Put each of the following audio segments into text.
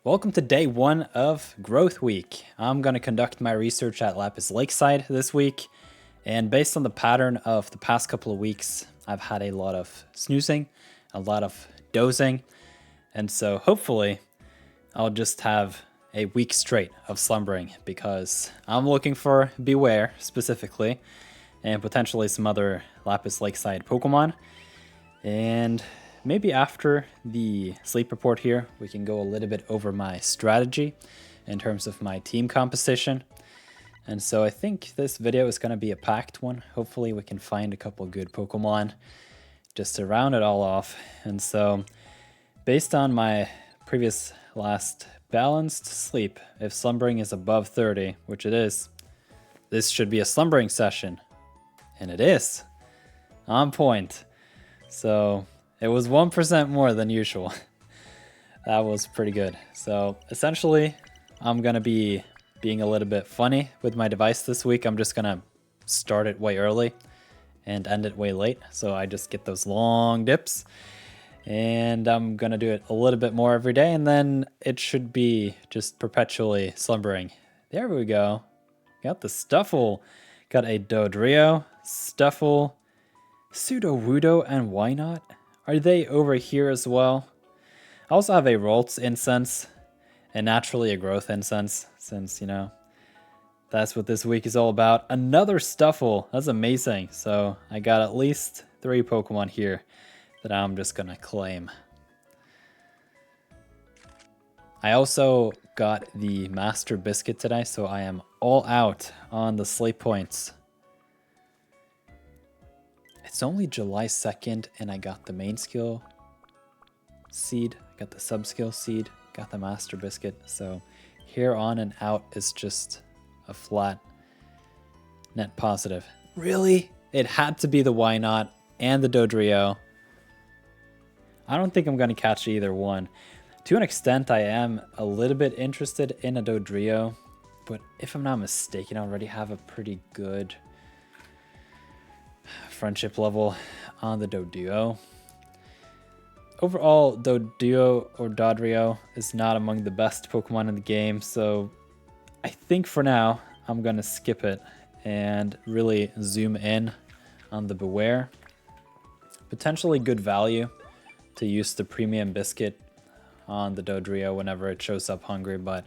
Welcome to day one of Growth Week. I'm going to conduct my research at Lapis Lakeside this week, and based on the pattern of the past couple of weeks, I've had a lot of snoozing, a lot of dozing, and so hopefully I'll just have a week straight of slumbering because I'm looking for Beware specifically, and potentially some other Lapis Lakeside Pokemon, and maybe after the sleep report here, we can go a little bit over my strategy in terms of my team composition. And so I think this video is going to be a packed one. Hopefully we can find a couple good Pokemon just to round it all off. And so based on my previous last balanced sleep, if slumbering is above 30, which it is, this should be a slumbering session. And it is. On point. So it was 1% more than usual. That was pretty good. So essentially, I'm going to be being a little bit funny with my device this week. I'm just going to start it way early and end it way late. So I just get those long dips. And I'm going to do it a little bit more every day. And then it should be just perpetually slumbering. There we go. Got the Stufful. Got a Dodrio, Stufful, Sudowoodo, and why not? Are they over here as well? I also have a Roltz incense and naturally a growth incense since, you know, that's what this week is all about. Another Stufful. That's amazing. So I got at least 3 Pokemon here that I'm just going to claim. I also got the Master Biscuit today, so I am all out on the sleep points. It's only July 2nd, and I got the main skill seed, got the sub skill seed, got the Master Biscuit. So here on and out is just a flat net positive. Really? It had to be the Why Not and the Dodrio. I don't think I'm going to catch either one. To an extent, I am a little bit interested in a Dodrio, but if I'm not mistaken, I already have a pretty good friendship level on the Dodrio. Overall, Dodrio is not among the best Pokemon in the game, so I think for now I'm gonna skip it and really zoom in on the Beware. Potentially good value to use the premium biscuit on the Dodrio whenever it shows up hungry, but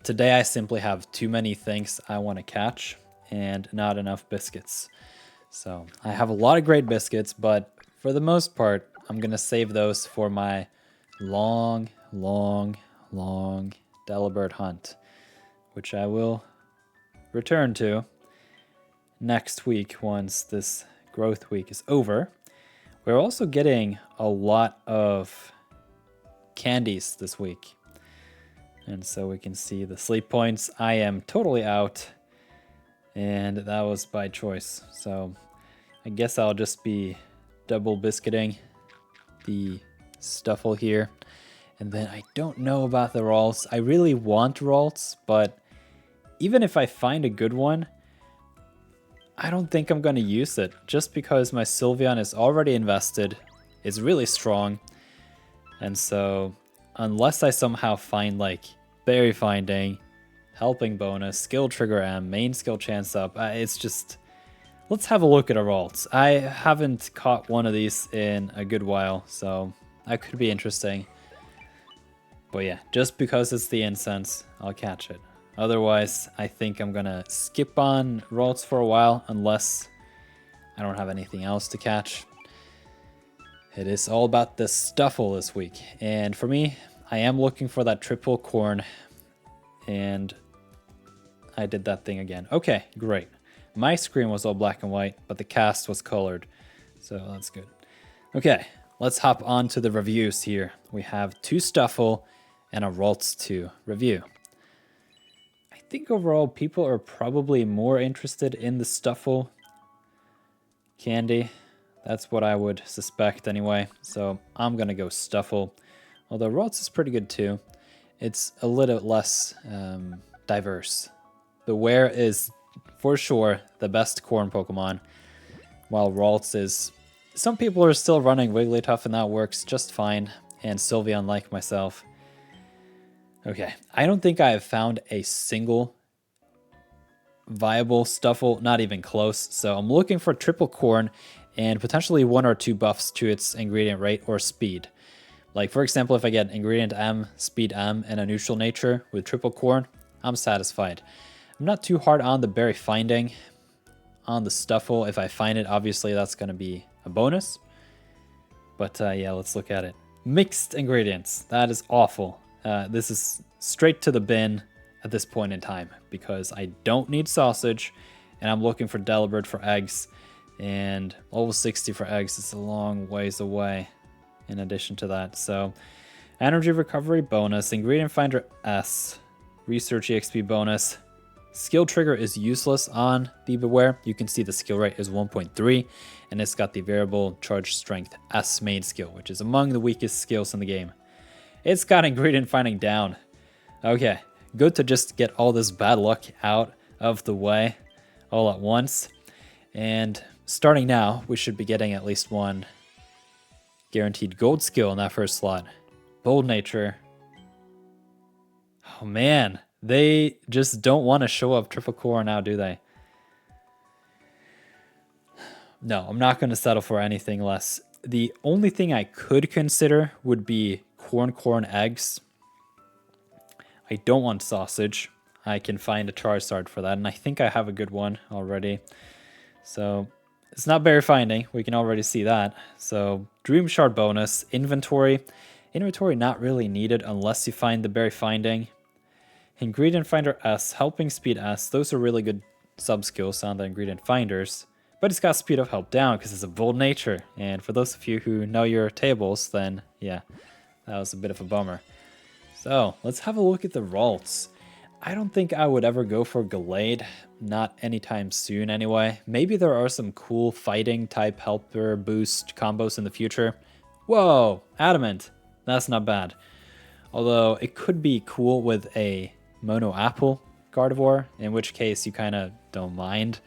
today I simply have too many things I want to catch and not enough biscuits. So I have a lot of great biscuits, but for the most part, I'm going to save those for my long Delibird hunt, which I will return to next week once this growth week is over. We're also getting a lot of candies this week. And so we can see the sleep points. I am totally out. And that was by choice. So I guess I'll just be double biscuiting the Stufful here. And then I don't know about the Rolls. I really want Rolls, but even if I find a good one, I don't think I'm going to use it. Just because my Sylveon is already invested, it's really strong. And so unless I somehow find like Berry Finding, Helping Bonus, Skill Trigger M, Main Skill Chance Up. It's just, let's have a look at our Rolts. I haven't caught one of these in a good while, so that could be interesting. But yeah, just because it's the incense, I'll catch it. Otherwise, I think I'm gonna skip on Rolts for a while unless I don't have anything else to catch. It is all about the Stufful this week. And for me, I am looking for that triple corn, and I did that thing again. Okay, great. My screen was all black and white, but the cast was colored. So that's good. Okay, let's hop on to the reviews here. We have 2 Stufful and a Rolts to review. I think overall people are probably more interested in the Stufful candy. That's what I would suspect anyway. So I'm going to go Stufful. Although Rolts is pretty good too. It's a little less diverse. Beware is for sure the best corn Pokemon, while Rolts is... Some people are still running Wigglytuff and that works just fine, and Sylveon like myself. Okay, I don't think I have found a single viable Stufful, not even close. So I'm looking for triple corn and potentially 1 or 2 buffs to its ingredient rate or speed. Like, for example, if I get ingredient M, speed M, and a neutral nature with triple corn, I'm satisfied. I'm not too hard on the berry finding. On the Stufful, if I find it, obviously that's going to be a bonus. But yeah, let's look at it. Mixed ingredients. That is awful. This is straight to the bin at this point in time because I don't need sausage and I'm looking for Delibird for eggs, and level 60 for eggs is a long ways away in addition to that. So energy recovery bonus, ingredient finder S, research EXP bonus. Skill trigger is useless on the Beware. You can see the skill rate is 1.3 and it's got the variable charge strength S main skill, which is among the weakest skills in the game. It's got ingredient finding down. Okay, good to just get all this bad luck out of the way all at once. And starting now, we should be getting at least 1 guaranteed gold skill in that first slot. Bold nature. Oh man, they just don't want to show up triple core now, do they? No, I'm not going to settle for anything less. The only thing I could consider would be corn eggs. I don't want sausage. I can find a Charizard for that, and I think I have a good one already. So it's not berry finding. We can already see that. So Dream Shard bonus, inventory. Inventory not really needed unless you find the berry finding. Ingredient finder S, helping speed S. Those are really good sub skills on the ingredient finders. But it's got speed of help down because it's a bold nature. And for those of you who know your tables, then yeah, that was a bit of a bummer. So let's have a look at the Ralts. I don't think I would ever go for Gallade, not anytime soon anyway. Maybe there are some cool fighting type helper boost combos in the future. Whoa, Adamant, that's not bad. Although it could be cool with a Mono Apple Gardevoir, in which case you kind of don't mind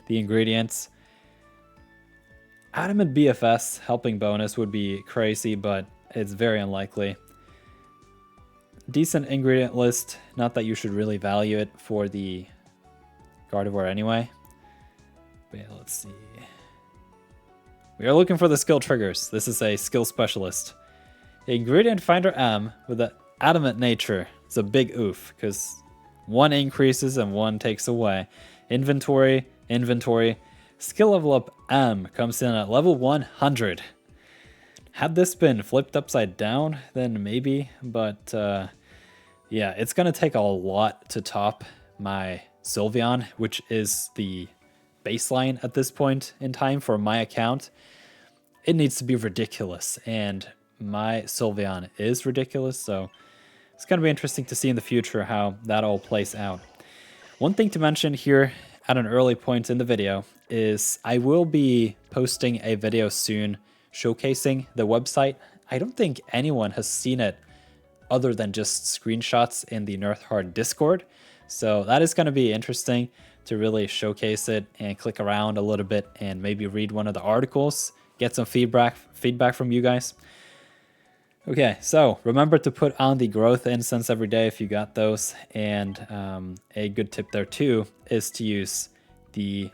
the ingredients. Adamant BFS helping bonus would be crazy, but it's very unlikely. Decent ingredient list, not that you should really value it for the Gardevoir anyway. But yeah, let's see. We are looking for the skill triggers. This is a skill specialist. Ingredient finder M with the adamant nature. It's a big oof because 1 increases and 1 takes away. Inventory. Skill level up M comes in at level 100. Had this been flipped upside down, then maybe, but yeah, it's going to take a lot to top my Sylveon, which is the baseline at this point in time for my account. It needs to be ridiculous, and my Sylveon is ridiculous, so it's going to be interesting to see in the future how that all plays out. One thing to mention here at an early point in the video is I will be posting a video soon showcasing the website. I don't think anyone has seen it other than just screenshots in the nirtheart Discord. So that is going to be interesting to really showcase it and click around a little bit and maybe read one of the articles, get some feedback from you guys. Okay, so remember to put on the growth incense every day if you got those. And a good tip there too is to use the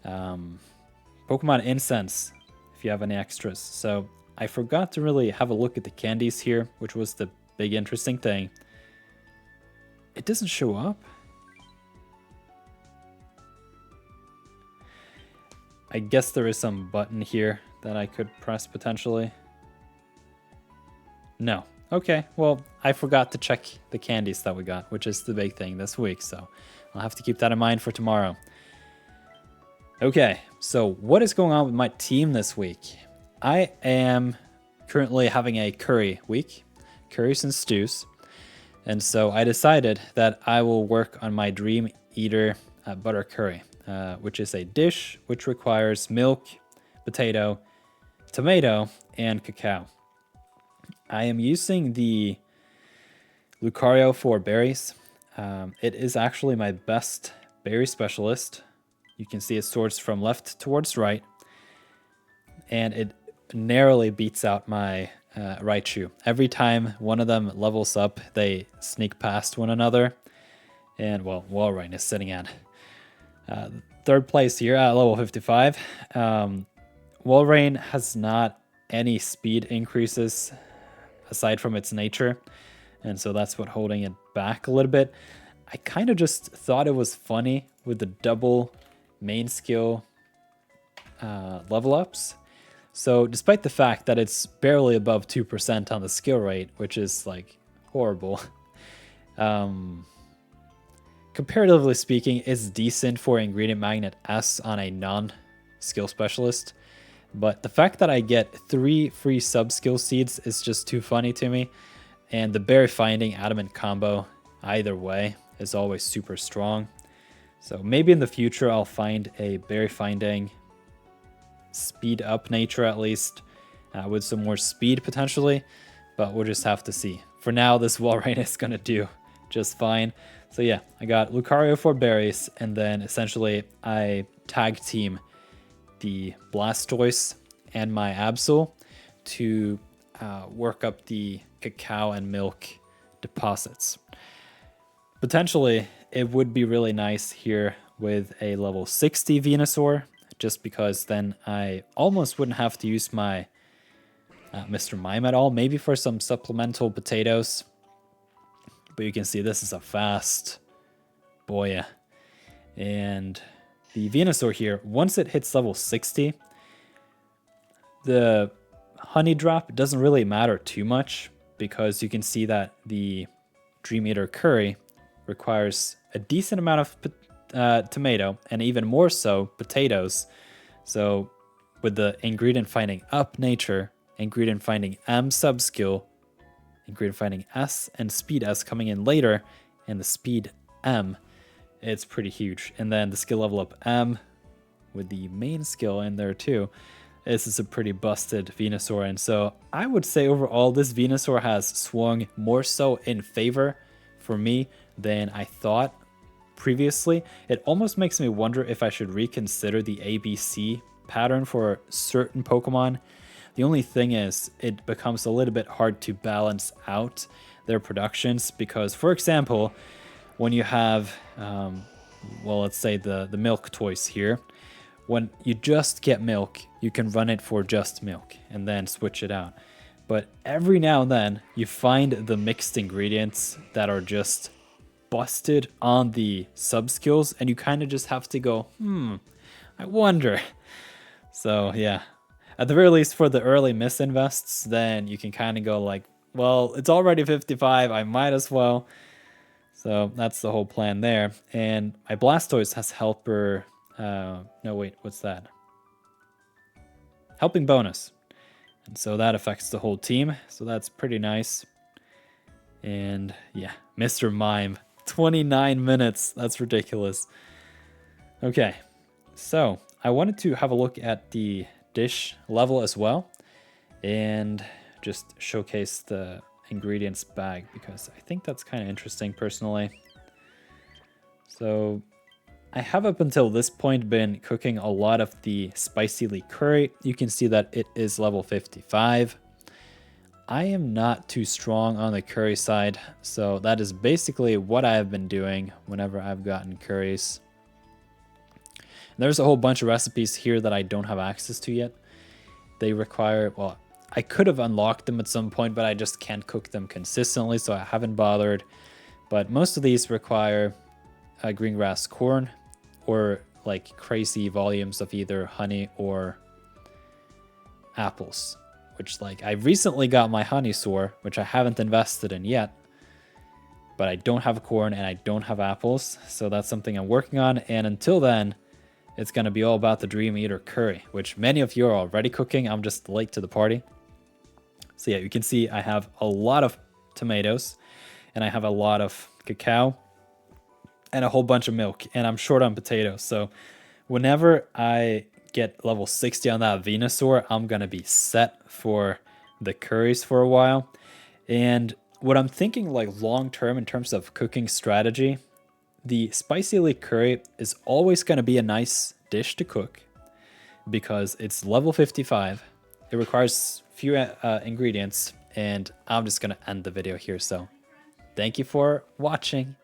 Pokemon incense if you have any extras. So I forgot to really have a look at the candies here, which was the big interesting thing. It doesn't show up. I guess there is some button here that I could press potentially. No. Okay, well, I forgot to check the candies that we got, which is the big thing this week, so I'll have to keep that in mind for tomorrow. Okay, so what is going on with my team this week? I am currently having a curry week, curries and stews, and so I decided that I will work on my Dream Eater butter curry, which is a dish which requires milk, potato, tomato, and cacao. I am using the Lucario for berries. It is actually my best berry specialist. You can see it sorts from left towards right, and it narrowly beats out my Raichu. Every time one of them levels up, they sneak past one another. And, well, Walrein is sitting at third place here at level 55. Walrein has not any speed increases aside from its nature, and so that's what holding it back a little bit. I kind of just thought it was funny with the double main skill level ups. So despite the fact that it's barely above 2% on the skill rate, which is like horrible, comparatively speaking, it's decent for ingredient magnet S on a non-skill specialist. But the fact that I get 3 free sub-skill seeds is just too funny to me. And the berry finding adamant combo, either way, is always super strong. So maybe in the future I'll find a berry finding speed up nature at least, with some more speed potentially, but we'll just have to see. For now, this Walrein is gonna do just fine. So yeah, I got Lucario for berries, and then essentially I tag team the Blastoise and my Absol to work up the cacao and milk deposits. Potentially, it would be really nice here with a level 60 Venusaur, just because then I almost wouldn't have to use my Mr. Mime at all. Maybe for some supplemental potatoes. But you can see this is a fast boy. And the Venusaur here, once it hits level 60, the honey drop doesn't really matter too much, because you can see that the Dream Eater Curry requires a decent amount of tomato, and even more so potatoes. So with the ingredient finding up nature, ingredient finding M sub skill, ingredient finding S and speed S coming in later, and the speed M, it's pretty huge. And then the skill level up M with the main skill in there too. This is a pretty busted Venusaur, and so I would say overall this Venusaur has swung more so in favor for me than I thought previously. It almost makes me wonder if I should reconsider the ABC pattern for certain Pokemon. The only thing is, it becomes a little bit hard to balance out their productions, because, for example, when you have, well, let's say the milk toys here, when you just get milk, you can run it for just milk and then switch it out. But every now and then, you find the mixed ingredients that are just busted on the sub-skills, and you kind of just have to go, I wonder. So, yeah. At the very least, for the early misinvests, then you can kind of go like, well, it's already 55, I might as well. So that's the whole plan there. And my Blastoise has helper... no, wait, what's that? Helping bonus. And so that affects the whole team. So that's pretty nice. And yeah, Mr. Mime. 29 minutes. That's ridiculous. Okay, so I wanted to have a look at the dish level as well, and just showcase the ingredients bag, because I think that's kind of interesting personally. So I have up until this point been cooking a lot of the spicy curry. You can see that it is level 55. I am not too strong on the curry side, so that is basically what I have been doing whenever I've gotten curries. There's a whole bunch of recipes here that I don't have access to yet. They require, well, I could have unlocked them at some point, but I just can't cook them consistently, so I haven't bothered. But most of these require green grass corn, or like crazy volumes of either honey or apples. Which, like, I recently got my Honeysaur, which I haven't invested in yet. But I don't have corn and I don't have apples, so that's something I'm working on. And until then, it's going to be all about the Dream Eater Curry, which many of you are already cooking. I'm just late to the party. So yeah, you can see I have a lot of tomatoes, and I have a lot of cacao, and a whole bunch of milk, and I'm short on potatoes. So whenever I get level 60 on that Venusaur, I'm going to be set for the curries for a while. And what I'm thinking, like, long term in terms of cooking strategy, the spicy leek curry is always going to be a nice dish to cook because it's level 55. It requires few ingredients, and I'm just going to end the video here. So thank you for watching,